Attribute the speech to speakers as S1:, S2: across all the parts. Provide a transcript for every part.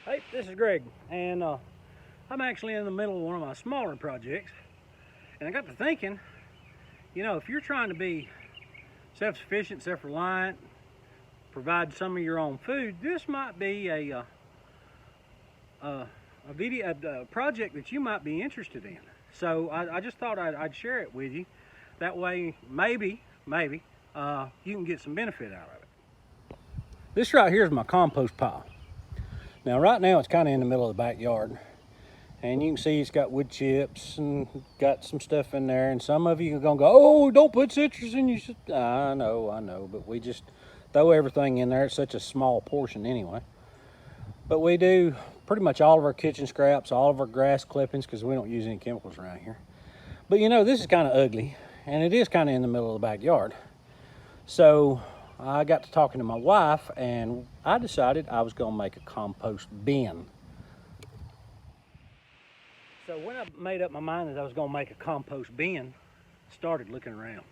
S1: Hey, this is Greg, and I'm actually in the middle of one of my smaller projects, and I got to thinking, if you're trying to be self-sufficient, self-reliant, provide some of your own food, this might be a project that you might be interested in. So I just thought I'd share it with you. That way, maybe you can get some benefit out of it. This right here is my compost pile. Now right now it's kind of in the middle of the backyard, and you can see it's got wood chips and got some stuff in there, and some of you are gonna go, oh, don't put citrus in your, I know, but we just throw everything in there. It's such a small portion anyway. But we do pretty much all of our kitchen scraps, all of our grass clippings, because we don't use any chemicals around here. But this is kind of ugly, and it is kind of in the middle of the backyard. So I got to talking to my wife, and I decided I was gonna make a compost bin. So when I made up my mind that I was gonna make a compost bin, I started looking around.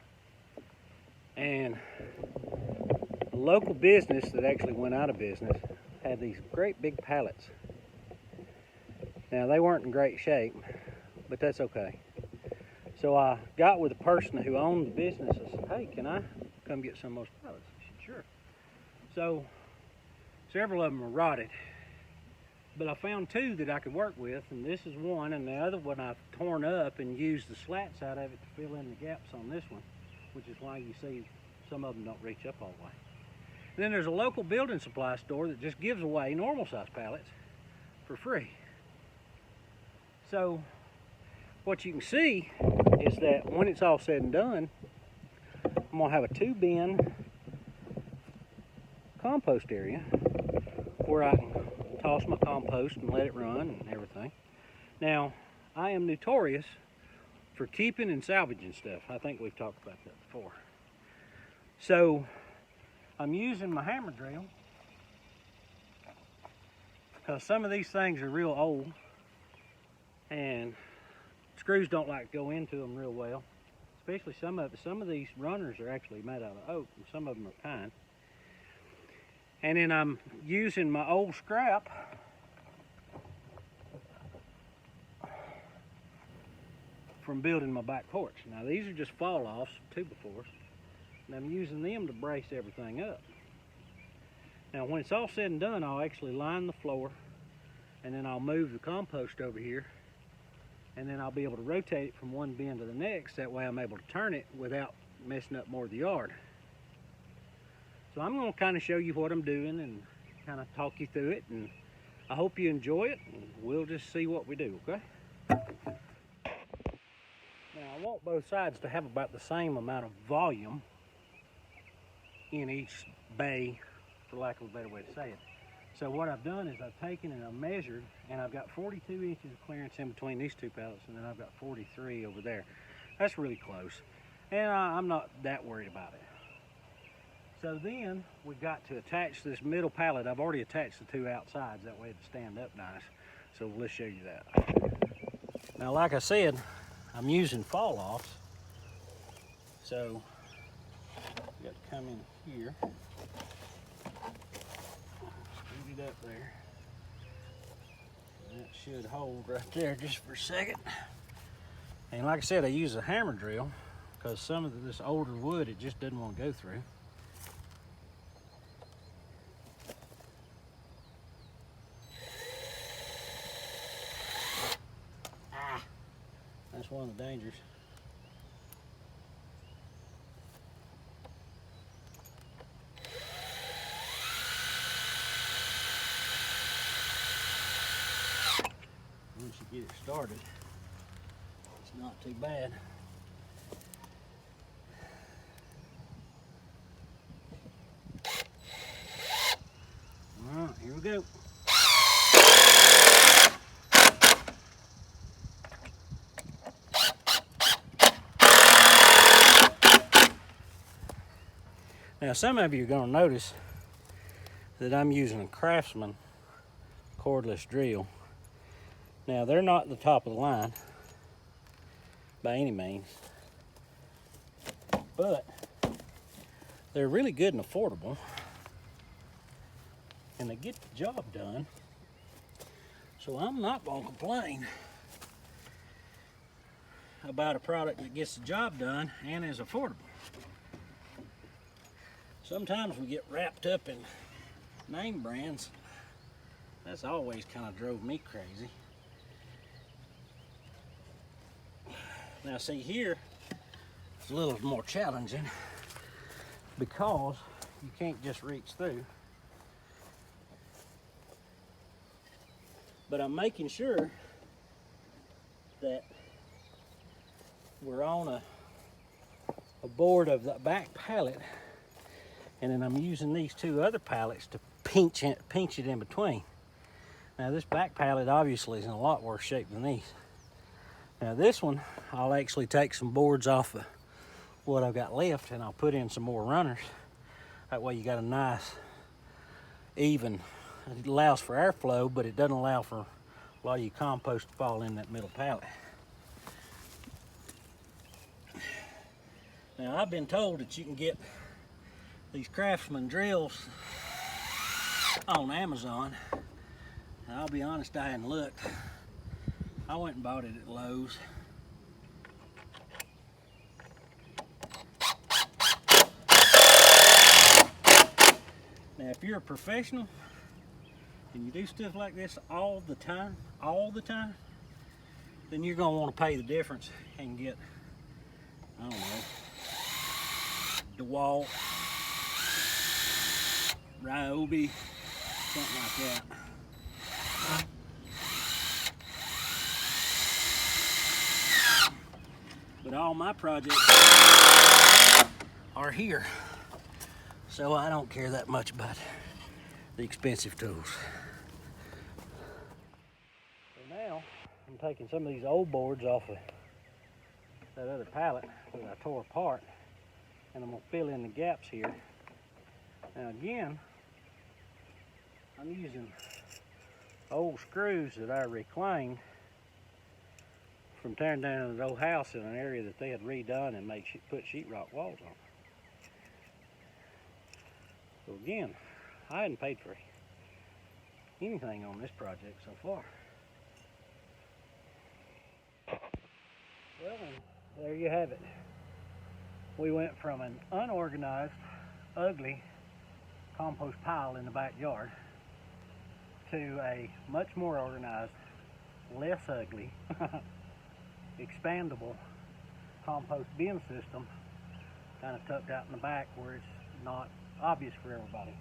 S1: And a local business that actually went out of business had these great big pallets. Now they weren't in great shape, but that's okay. So I got with the person who owned the business. I said, hey, can I come get some of those pallets? She said, sure. So several of them are rotted, but I found two that I could work with, and this is one, and the other one I've torn up and used the slats out of it to fill in the gaps on this one, which is why you see some of them don't reach up all the way. And then there's a local building supply store that just gives away normal size pallets for free. So what you can see is that when it's all said and done, I'm gonna have a 2-bin compost area where I can toss my compost and let it run and everything. Now, I am notorious for keeping and salvaging stuff. I think we've talked about that before. So I'm using my hammer drill because some of these things are real old and screws don't like to go into them real well. Especially some of these runners are actually made out of oak, and some of them are pine. And then I'm using my old scrap from building my back porch. Now these are just fall-offs, 2x4s, and I'm using them to brace everything up. Now when it's all said and done, I'll actually line the floor, and then I'll move the compost over here, and then I'll be able to rotate it from one bin to the next. That way I'm able to turn it without messing up more of the yard. So I'm going to kind of show you what I'm doing and kind of talk you through it, and I hope you enjoy it, and we'll just see what we do, okay? Now I want both sides to have about the same amount of volume in each bay, for lack of a better way to say it. So what I've done is I've taken and I've measured, and I've got 42 inches of clearance in between these two pallets, and then I've got 43 over there. That's really close, and I'm not that worried about it. So then we've got to attach this middle pallet. I've already attached the two outsides, that way it'll stand up nice. So let's show you that. Now like I said, I'm using fall-offs. So you got to come in here. Scoot it up there. That should hold right there just for a second. And like I said, I use a hammer drill because some of this older wood, it just doesn't want to go through. That's one of the dangers. Once you get it started, it's not too bad. All right, here we go. Now some of you are going to notice that I'm using a Craftsman cordless drill. Now they're not the top of the line by any means, but they're really good and affordable, and they get the job done So I'm not going to complain about a product that gets the job done and is affordable. Sometimes we get wrapped up in name brands. That's always kind of drove me crazy. Now see here, it's a little more challenging because you can't just reach through. But I'm making sure that we're on a board of the back pallet, and then I'm using these two other pallets to pinch it in between. Now this back pallet obviously is in a lot worse shape than these. Now this one, I'll actually take some boards off of what I've got left and I'll put in some more runners. That way you got a nice, even, it allows for airflow, but it doesn't allow for a lot of your compost to fall in that middle pallet. Now I've been told that you can get these Craftsman drills on Amazon. And I'll be honest, I hadn't looked. I went and bought it at Lowe's. Now if you're a professional and you do stuff like this all the time, then you're gonna want to pay the difference and get, I don't know, DeWalt, Ryobi, something like that. But all my projects are here, so I don't care that much about the expensive tools. So now I'm taking some of these old boards off of that other pallet that I tore apart, and I'm going to fill in the gaps here. Now again, I'm using old screws that I reclaimed from tearing down an old house in an area that they had redone and put sheetrock walls on. So again, I hadn't paid for anything on this project so far. Well, there you have it. We went from an unorganized, ugly compost pile in the backyard to a much more organized, less ugly, expandable compost bin system kind of tucked out in the back where it's not obvious for everybody.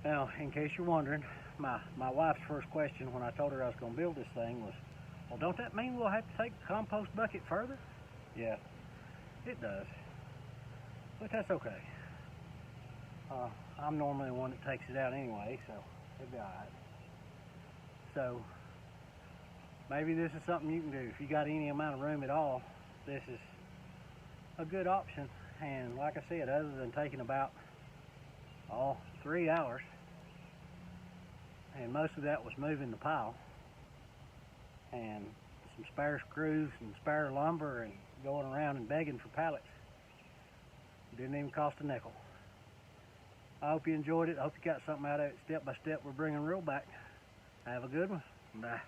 S1: Now, in case you're wondering, my wife's first question when I told her I was going to build this thing was, well, don't that mean we'll have to take the compost bucket further? Yeah, it does, but that's okay. I'm normally the one that takes it out anyway, so it'll be all right. So maybe this is something you can do. If you got any amount of room at all, this is a good option. And like I said, other than taking about 3 hours, and most of that was moving the pile and some spare screws and spare lumber and going around and begging for pallets, it didn't even cost a nickel. I hope you enjoyed it. I hope you got something out of it. Step by step, we're bringing real back. Have a good one. Bye.